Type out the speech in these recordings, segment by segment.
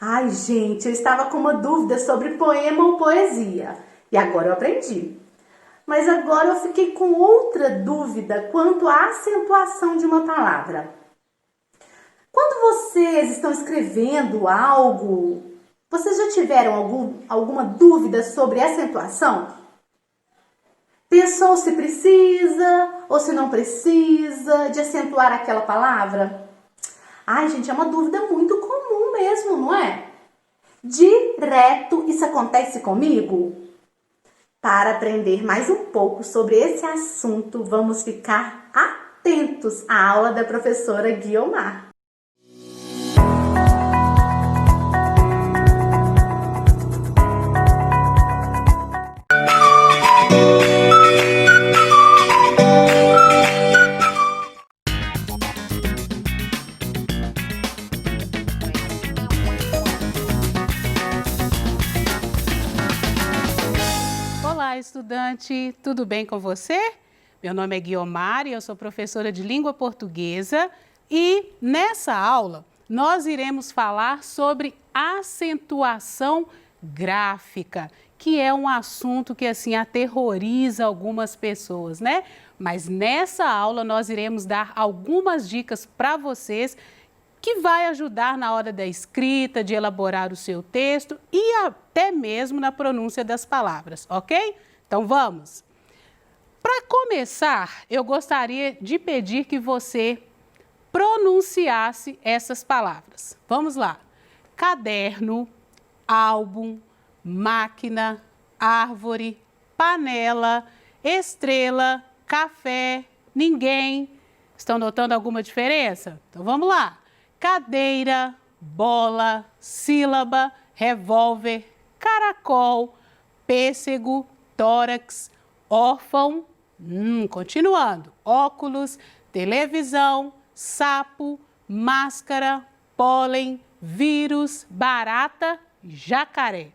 Ai, gente, eu estava com uma dúvida sobre poema ou poesia. E agora eu aprendi. Mas agora eu fiquei com outra dúvida quanto à acentuação de uma palavra. Quando vocês estão escrevendo algo, vocês já tiveram alguma dúvida sobre acentuação? Pensou se precisa ou se não precisa de acentuar aquela palavra? Ai, gente, é uma dúvida muito comum mesmo, não é? Direto isso acontece comigo? Para aprender mais um pouco sobre esse assunto, vamos ficar atentos à aula da professora Guiomar. Olá, estudante! Tudo bem com você? Meu nome é Guiomar e eu sou professora de língua portuguesa e nessa aula nós iremos falar sobre acentuação gráfica, que é um assunto que assim aterroriza algumas pessoas, né? Mas nessa aula nós iremos dar algumas dicas para vocês que vai ajudar na hora da escrita, de elaborar o seu texto e até mesmo na pronúncia das palavras, ok? Então vamos! Para começar, eu gostaria de pedir que você pronunciasse essas palavras. Vamos lá! Caderno, álbum, máquina, árvore, panela, estrela, café, ninguém. Estão notando alguma diferença? Então vamos lá! Cadeira, bola, sílaba, revólver, caracol, pêssego, tórax, órfão, continuando, óculos, televisão, sapo, máscara, pólen, vírus, barata, jacaré.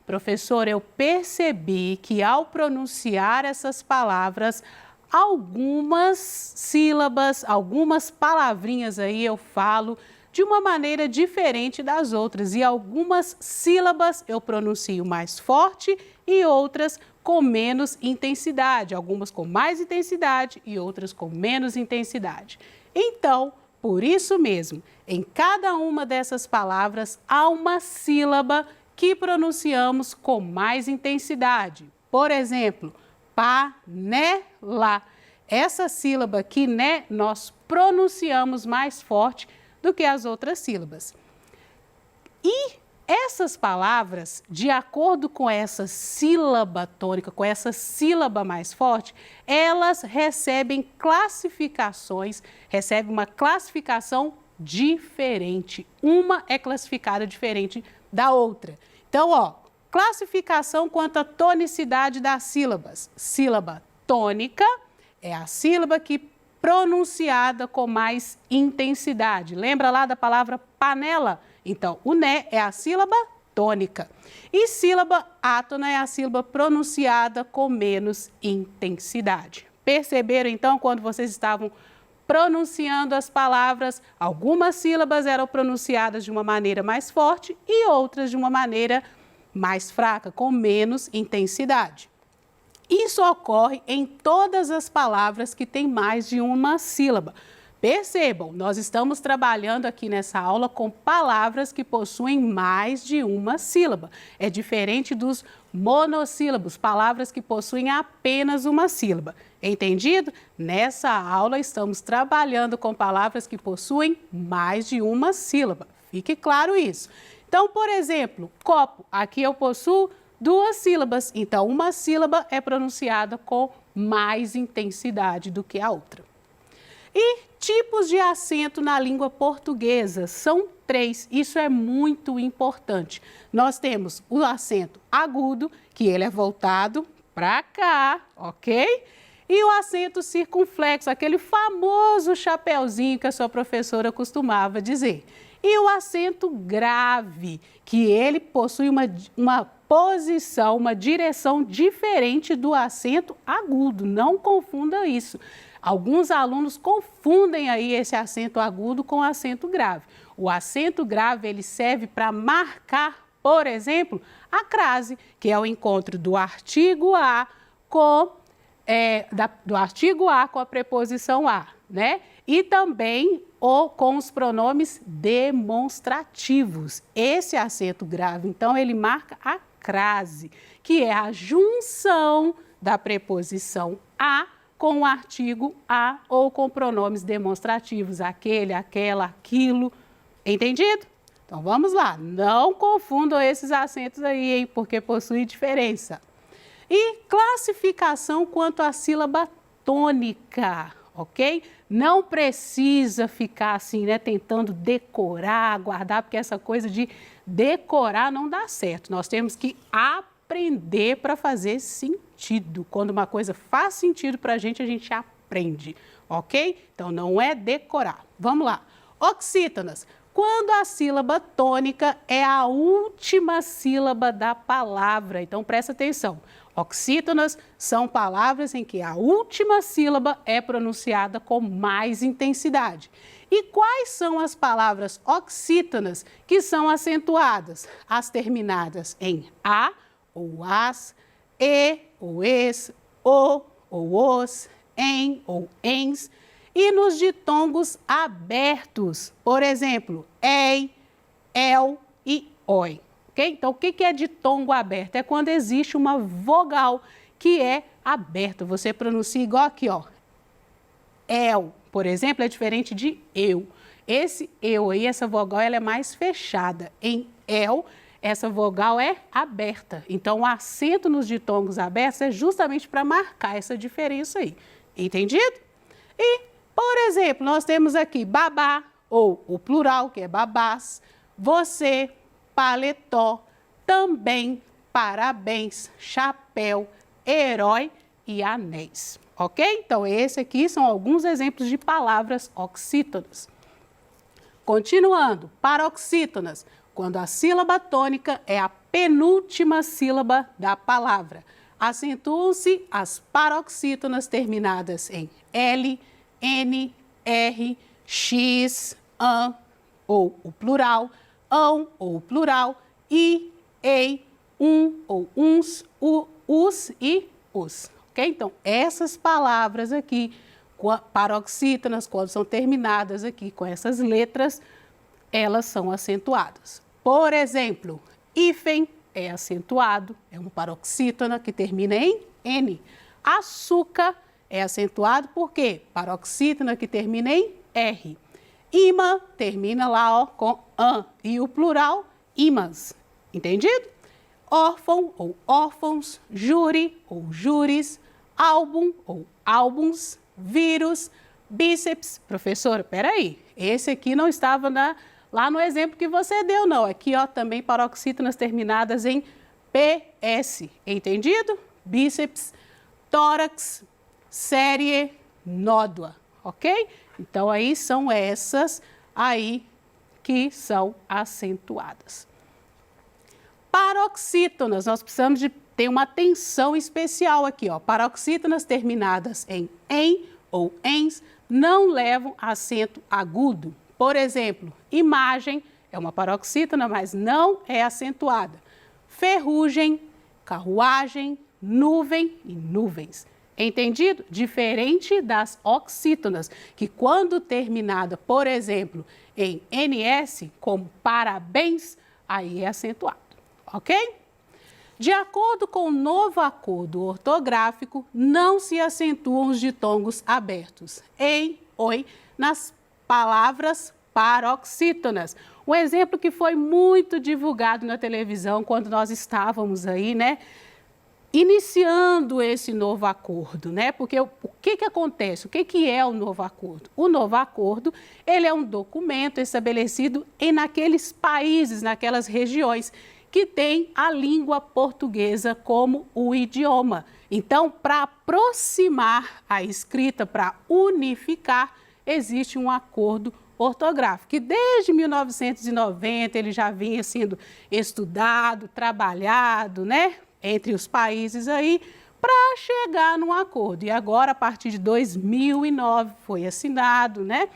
Professora, eu percebi que ao pronunciar essas palavras, algumas sílabas, algumas palavrinhas aí eu falo de uma maneira diferente das outras e algumas sílabas eu pronuncio mais forte e outras com menos intensidade, algumas com mais intensidade e outras com menos intensidade. Então, por isso mesmo, em cada uma dessas palavras há uma sílaba que pronunciamos com mais intensidade. Por exemplo, panela. Essa sílaba aqui, né, nós pronunciamos mais forte do que as outras sílabas. E essas palavras, de acordo com essa sílaba tônica, com essa sílaba mais forte, elas recebem classificações, recebem uma classificação diferente. Uma é classificada diferente da outra. Então, ó, classificação quanto à tonicidade das sílabas. Sílaba tônica é a sílaba que pronunciada com mais intensidade. Lembra lá da palavra panela? Então, o né é a sílaba tônica. E sílaba átona é a sílaba pronunciada com menos intensidade. Perceberam, então, quando vocês estavam pronunciando as palavras, algumas sílabas eram pronunciadas de uma maneira mais forte e outras de uma maneira mais fraca, com menos intensidade. Isso ocorre em todas as palavras que têm mais de uma sílaba. Percebam, nós estamos trabalhando aqui nessa aula com palavras que possuem mais de uma sílaba. É diferente dos monossílabos, palavras que possuem apenas uma sílaba. Entendido? Nessa aula estamos trabalhando com palavras que possuem mais de uma sílaba. Fique claro isso. Então, por exemplo, copo. Aqui eu possuo duas sílabas. Então, uma sílaba é pronunciada com mais intensidade do que a outra. E tipos de acento na língua portuguesa são 3. Isso é muito importante. Nós temos o acento agudo, que ele é voltado para cá, ok? E o acento circunflexo, aquele famoso chapeuzinho que a sua professora costumava dizer. E o acento grave, que ele possui uma posição, uma direção diferente do acento agudo. Não confunda isso. Alguns alunos confundem aí esse acento agudo com acento grave. O acento grave ele serve para marcar, por exemplo, a crase, que é o encontro do artigo a com a preposição a, né? E também com os pronomes demonstrativos. Esse acento grave, então, ele marca a crase, que é a junção da preposição a com o artigo a ou com pronomes demonstrativos, aquele, aquela, aquilo. Entendido? Então, vamos lá. Não confundam esses acentos aí, hein, porque possuem diferença. E classificação quanto à sílaba tônica, ok? Não precisa ficar assim, né, tentando decorar, guardar, porque essa coisa de decorar não dá certo. Nós temos que aprender para fazer sentido. Quando uma coisa faz sentido para a gente aprende, ok? Então, não é decorar. Vamos lá. Oxítonas. Quando a sílaba tônica é a última sílaba da palavra. Então, presta atenção. Oxítonas são palavras em que a última sílaba é pronunciada com mais intensidade. E quais são as palavras oxítonas que são acentuadas? As terminadas em a ou as, e ou es, o ou os, em ou ens, e nos ditongos abertos, por exemplo, ei, el e oi. Okay? Então, o que é ditongo aberto? É quando existe uma vogal que é aberta. Você pronuncia igual aqui, ó. El, por exemplo, é diferente de eu. Esse eu aí, essa vogal, ela é mais fechada. Em el, essa vogal é aberta. Então, o acento nos ditongos abertos é justamente para marcar essa diferença aí. Entendido? E, por exemplo, nós temos aqui babá, ou o plural, que é babás, você, paletó, também, parabéns, chapéu, herói e anéis. Ok? Então, esse aqui são alguns exemplos de palavras oxítonas. Continuando, paroxítonas, quando a sílaba tônica é a penúltima sílaba da palavra. Acentuam-se as paroxítonas terminadas em L, N, R, X, AN, ou o plural, ão, ou o plural, I, ei, ou uns, us e os. Ok? Então, essas palavras aqui, paroxítonas, quando são terminadas aqui com essas letras, elas são acentuadas. Por exemplo, hífen é acentuado, é uma paroxítona que termina em N. Açúcar é acentuado por quê? Paroxítona que termina em R. Imã termina lá ó, com an e o plural, imãs. Entendido? Órfão ou órfãos, júri ou júris, álbum ou álbuns, vírus, bíceps. Professora, peraí, esse aqui não estava lá no exemplo que você deu, não. Aqui, ó, também paroxítonas terminadas em PS. Entendido? Bíceps, tórax, série, nódua. Ok? Então, aí são essas aí que são acentuadas. Paroxítonas, nós precisamos de ter uma atenção especial aqui, ó. Paroxítonas terminadas em ou ens não levam acento agudo. Por exemplo, imagem é uma paroxítona, mas não é acentuada. Ferrugem, carruagem, nuvem e nuvens. Entendido? Diferente das oxítonas, que quando terminada, por exemplo, em NS, como parabéns, aí é acentuado. Ok? De acordo com o novo acordo ortográfico, não se acentuam os ditongos abertos, ei, oi, nas palavras paroxítonas. Um exemplo que foi muito divulgado na televisão quando nós estávamos aí, né? Iniciando esse novo acordo, né? Porque o que acontece? O que é o novo acordo? O novo acordo, ele é um documento estabelecido naqueles países, naquelas regiões que tem a língua portuguesa como o idioma. Então, para aproximar a escrita, para unificar, existe um acordo ortográfico, que desde 1990 ele já vinha sendo estudado, trabalhado, né, entre os países aí, para chegar num acordo. E agora, a partir de 2009, foi assinado, né,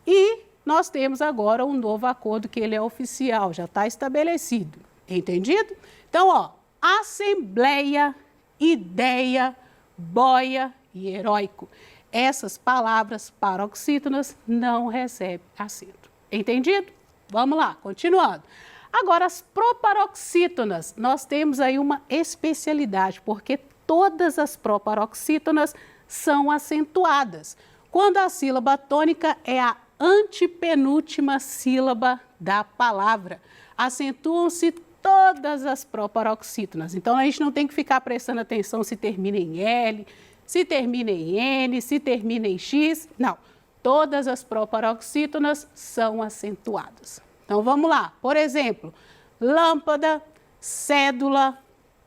e nós temos agora um novo acordo que ele é oficial, já está estabelecido. Entendido? Então, ó, assembleia, ideia, boia e heróico. Essas palavras paroxítonas não recebem acento. Entendido? Vamos lá, continuando. Agora, as proparoxítonas, nós temos aí uma especialidade, porque todas as proparoxítonas são acentuadas, quando a sílaba tônica é a antepenúltima sílaba da palavra. Acentuam-se todas as proparoxítonas. Então, a gente não tem que ficar prestando atenção se termina em L, se termina em N, se termina em X. Não, todas as proparoxítonas são acentuadas. Então, vamos lá. Por exemplo, lâmpada, cédula,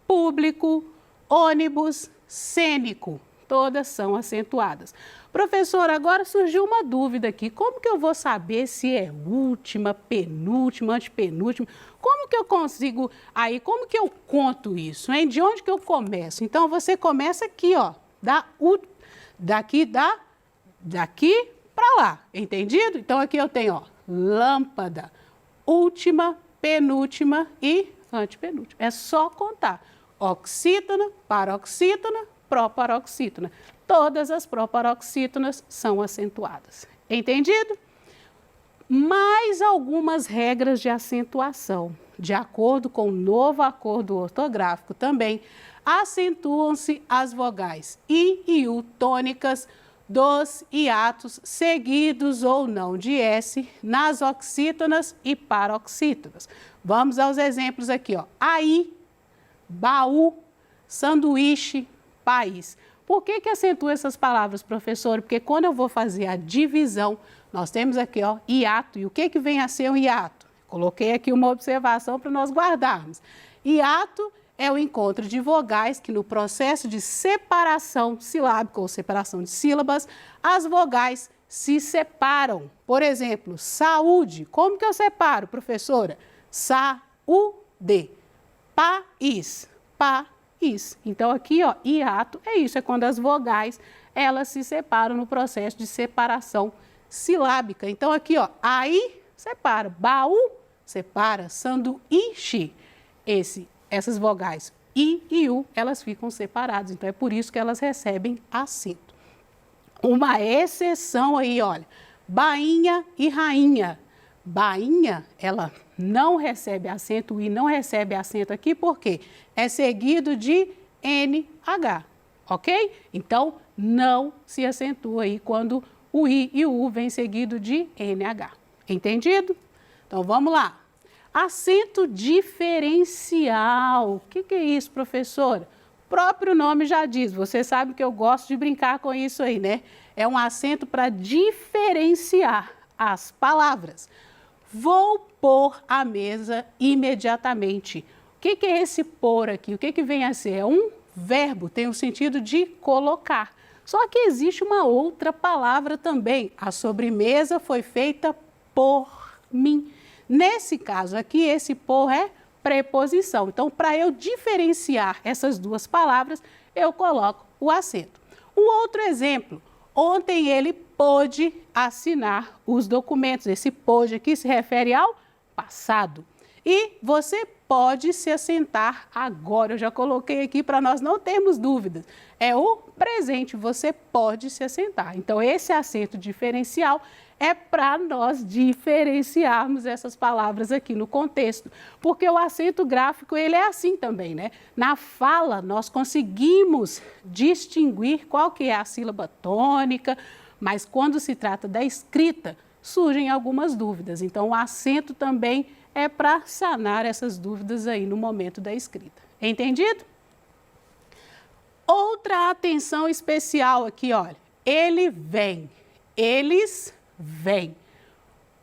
público, ônibus, cênico. Todas são acentuadas. Professor, agora surgiu uma dúvida aqui. Como que eu vou saber se é última, penúltima, antepenúltima? Como que eu consigo aí, como que eu conto isso, hein? De onde que eu começo? Então, você começa aqui, ó, daqui para lá, entendido? Então, aqui eu tenho, ó, lâmpada, última, penúltima e antepenúltima. É só contar. Oxítona, paroxítona, proparoxítona. Todas as proparoxítonas são acentuadas. Entendido? Mais algumas regras de acentuação. De acordo com o novo acordo ortográfico também, acentuam-se as vogais I e U tônicas dos hiatos seguidos ou não de S nas oxítonas e paroxítonas. Vamos aos exemplos aqui, ó. Aí, baú, sanduíche, país. Por que acentua essas palavras, professor? Porque quando eu vou fazer a divisão, nós temos aqui, ó, hiato. E o que vem a ser um hiato? Coloquei aqui uma observação para nós guardarmos. Hiato é o encontro de vogais que no processo de separação silábica ou separação de sílabas, as vogais se separam. Por exemplo, saúde. Como que eu separo, professora? Saúde. País. País. Então, aqui, ó, hiato é isso, é quando as vogais, elas se separam no processo de separação silábica. Então, aqui, ó, aí, separa. Baú, separa. Sanduíche. Essas vogais I e U, elas ficam separadas. Então, é por isso que elas recebem acento. Uma exceção aí, olha, bainha e rainha. Bainha, ela não recebe acento, o I não recebe acento aqui, por quê? É seguido de NH, ok? Então, não se acentua aí quando o I e o U vem seguido de NH. Entendido? Então, vamos lá. Acento diferencial. O que é isso, professora? O próprio nome já diz, você sabe que eu gosto de brincar com isso aí, né? É um acento para diferenciar as palavras. Vou pôr a mesa imediatamente. O que é esse pôr aqui? O que vem a ser? É um verbo, tem o sentido de colocar. Só que existe uma outra palavra também. A sobremesa foi feita por mim. Nesse caso aqui, esse por é preposição. Então, para eu diferenciar essas duas palavras, eu coloco o acento. Um outro exemplo, ontem ele pôde assinar os documentos. Esse pôde aqui se refere ao passado. E você pode se assentar agora. Eu já coloquei aqui para nós não termos dúvidas. É o presente, você pode se assentar. Então, esse acento diferencial é para nós diferenciarmos essas palavras aqui no contexto, porque o acento gráfico, ele é assim também, né? Na fala, nós conseguimos distinguir qual que é a sílaba tônica, mas quando se trata da escrita, surgem algumas dúvidas. Então, o acento também é para sanar essas dúvidas aí no momento da escrita. Entendido? Outra atenção especial aqui, olha. Ele vem, eles vêm.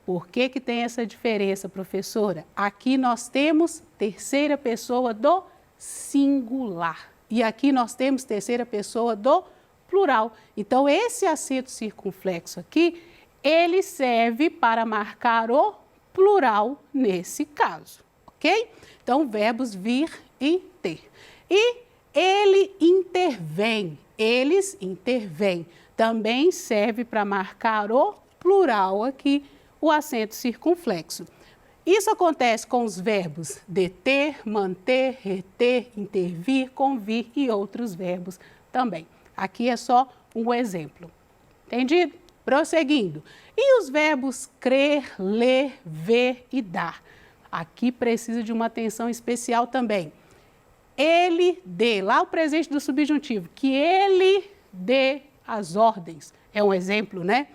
Por que tem essa diferença, professora? Aqui nós temos terceira pessoa do singular e aqui nós temos terceira pessoa do plural. Então, esse acento circunflexo aqui, ele serve para marcar o plural nesse caso, ok? Então, verbos vir e ter. E ele intervém, eles intervêm. Também serve para marcar o plural aqui, o acento circunflexo. Isso acontece com os verbos deter, manter, reter, intervir, convir e outros verbos também. Aqui é só um exemplo. Entendido? Prosseguindo. E os verbos crer, ler, ver e dar? Aqui precisa de uma atenção especial também. Ele dê, lá o presente do subjuntivo, que ele dê as ordens. É um exemplo, né?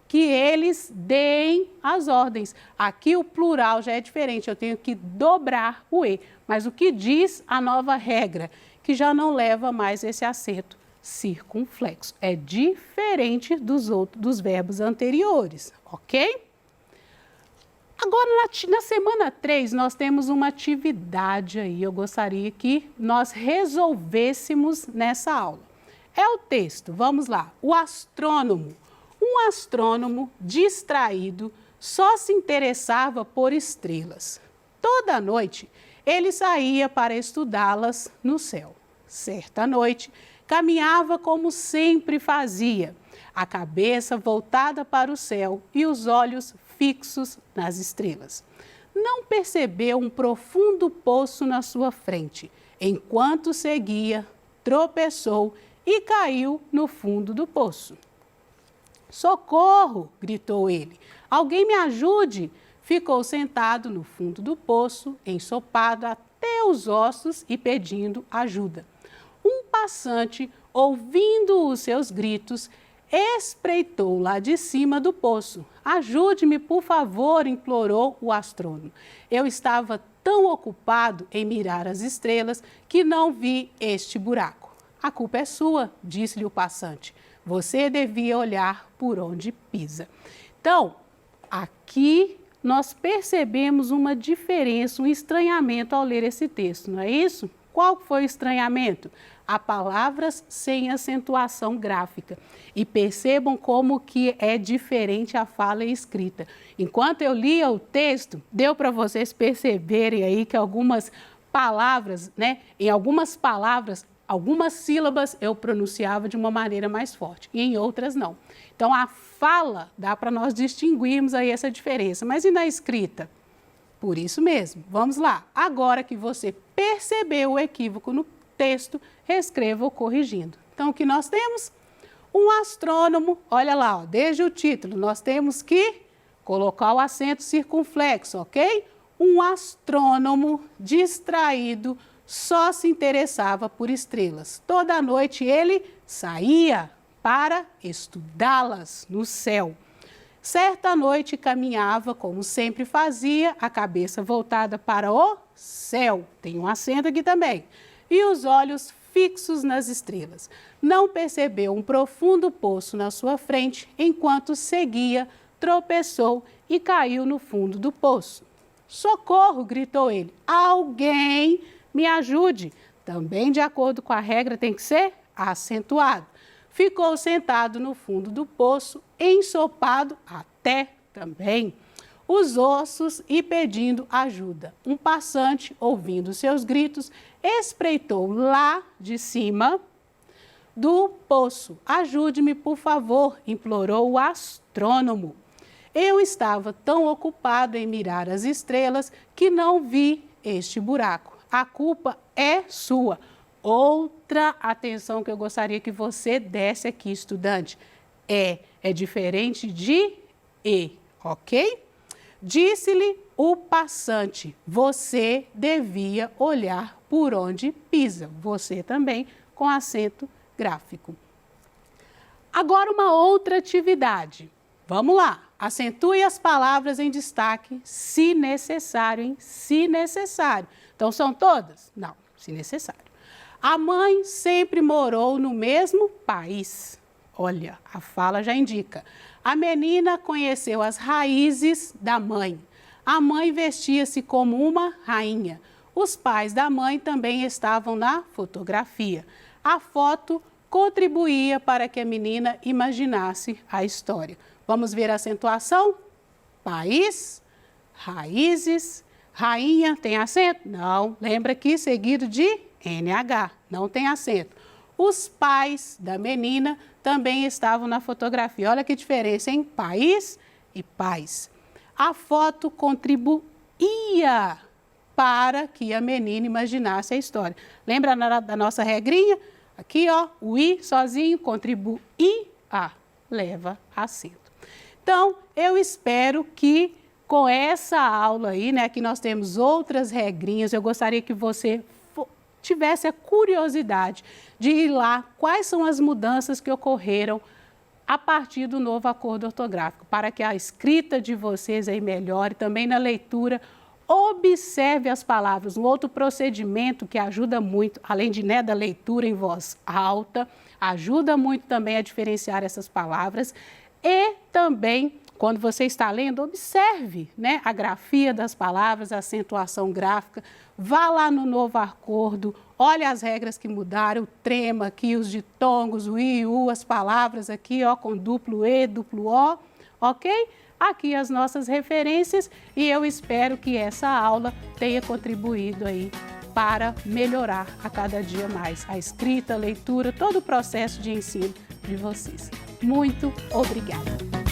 Que eles deem as ordens. Aqui o plural já é diferente, eu tenho que dobrar o E. Mas o que diz a nova regra? Que já não leva mais esse acento circunflexo. É diferente dos verbos anteriores, ok? Agora, na semana 3, nós temos uma atividade aí, eu gostaria que nós resolvêssemos nessa aula. É o texto, vamos lá. O astrônomo. Um astrônomo distraído só se interessava por estrelas. Toda noite, ele saía para estudá-las no céu. Certa noite, caminhava como sempre fazia, a cabeça voltada para o céu e os olhos fixos nas estrelas. Não percebeu um profundo poço na sua frente. Enquanto seguia, tropeçou e caiu no fundo do poço. Socorro! Gritou ele. Alguém me ajude! Ficou sentado no fundo do poço, ensopado até os ossos e pedindo ajuda. Um passante, ouvindo os seus gritos, espreitou lá de cima do poço. Ajude-me, por favor, implorou o astrônomo. Eu estava tão ocupado em mirar as estrelas que não vi este buraco. A culpa é sua, disse-lhe o passante. Você devia olhar por onde pisa. Então, aqui nós percebemos uma diferença, um estranhamento ao ler esse texto, não é isso? Qual foi o estranhamento? Há palavras sem acentuação gráfica. E percebam como que é diferente a fala e escrita. Enquanto eu lia o texto, deu para vocês perceberem aí que algumas palavras, né? Em algumas palavras, algumas sílabas eu pronunciava de uma maneira mais forte e em outras não. Então, a fala dá para nós distinguirmos aí essa diferença. Mas e na escrita? Por isso mesmo. Vamos lá. Agora que você percebeu o equívoco no texto, reescreva-o corrigindo. Então, o que nós temos? Um astrônomo, olha lá, ó, desde o título, nós temos que colocar o acento circunflexo, ok? Um astrônomo distraído só se interessava por estrelas. Toda noite ele saía para estudá-las no céu. Certa noite caminhava, como sempre fazia, a cabeça voltada para o céu. Tem um acento aqui também. E os olhos fixos nas estrelas. Não percebeu um profundo poço na sua frente, enquanto seguia, tropeçou e caiu no fundo do poço. Socorro! Gritou ele. Alguém me ajude. Também, de acordo com a regra, tem que ser acentuado. Ficou sentado no fundo do poço, ensopado até também os ossos e pedindo ajuda. Um passante, ouvindo seus gritos, espreitou lá de cima do poço. Ajude-me, por favor, implorou o astrônomo. Eu estava tão ocupado em mirar as estrelas que não vi este buraco. A culpa é sua. Outra atenção que eu gostaria que você desse aqui, estudante, é diferente de e, ok? Disse-lhe o passante, você devia olhar por onde pisa. Você também com acento gráfico. Agora uma outra atividade. Vamos lá. Acentue as palavras em destaque, se necessário, hein? Se necessário. Então, são todas? Não, se necessário. A mãe sempre morou no mesmo país. Olha, a fala já indica. A menina conheceu as raízes da mãe. A mãe vestia-se como uma rainha. Os pais da mãe também estavam na fotografia. A foto contribuía para que a menina imaginasse a história. Vamos ver a acentuação? País, raízes, rainha, tem acento? Não, lembra que seguido de NH, não tem acento. Os pais da menina também estavam na fotografia. Olha que diferença, hein? País e pais. a foto contribuía para que a menina imaginasse a história. Lembra da nossa regrinha? Aqui, ó, o I sozinho, contribuía, leva acento. Então, eu espero que com essa aula aí, né, que nós temos outras regrinhas, eu gostaria que você tivesse a curiosidade de ir lá quais são as mudanças que ocorreram a partir do novo acordo ortográfico, para que a escrita de vocês aí melhore, também na leitura. Observe as palavras, um outro procedimento que ajuda muito, além de, né, da leitura em voz alta, ajuda muito também a diferenciar essas palavras. E também, quando você está lendo, observe, né, a grafia das palavras, a acentuação gráfica. Vá lá no novo acordo, olhe as regras que mudaram, o trema aqui, os ditongos, o I, U, as palavras aqui, ó, com duplo E, duplo O, ok? Aqui as nossas referências e eu espero que essa aula tenha contribuído aí para melhorar a cada dia mais a escrita, a leitura, todo o processo de ensino de vocês. Muito obrigada!